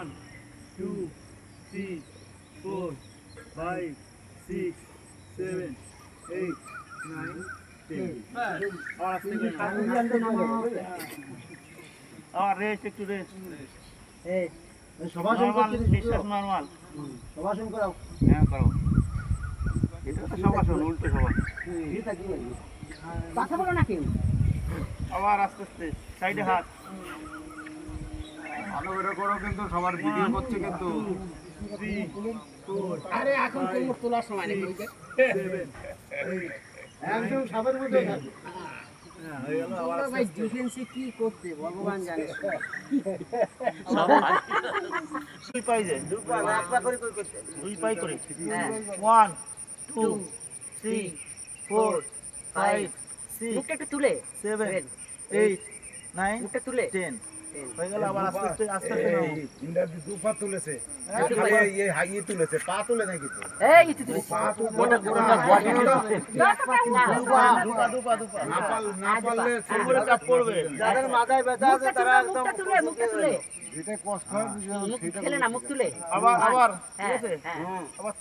1 2 3 4 5 6 7 8 9 10 और आस्ते করে আর রেস্ট একটু রেস্ট এই সবাসন করতে নিঃশ্বাস নরমাল সবাসন করাও হ্যাঁ করো এটা তো সবাসন উল্টো সবাসন এটা কি কথা বলো না কেউ আবার আস্তে আস্তে সাইডে হাত ভালো করে করো কিন্তু সবার ভিডিও করছে কিন্তু 3 4 আরে এখন কোন তোলার সময় নেই 7 একদম সাবের মধ্যে থাকো হ্যাঁ হয়ে গেল আবার তোমরা ভাই ডিফেন্সে কি করতে ভগবান জানে দুই পাই যায় দুই পা না একটা করে কই করতে দুই পাই করে হ্যাঁ 1 2 3 4 5 6 মুখটা একটু তুলে 7 8 9 মুখটা তুলে 10 হয়ে গেল আবার আস্তে আস্তে আস্তে আস্তে নাও। ইন্দার দু পা তুলেছে এই হাইয়ে তুলেছে পা তুলে নাকি তো এই ইতি তুলে পা তো গোটা গোটা বডি দুপা দুপা না পারলে উপরে চাপ পড়বে যাদের মাথায় ব্যথা আছে তারা একদম মুখটা তুলে যেটা কষ্ট হয় মুখ খেলে না মুখ তুলে আবার ঠিক হ্যাঁ আছে হ্যাঁ আবার তুল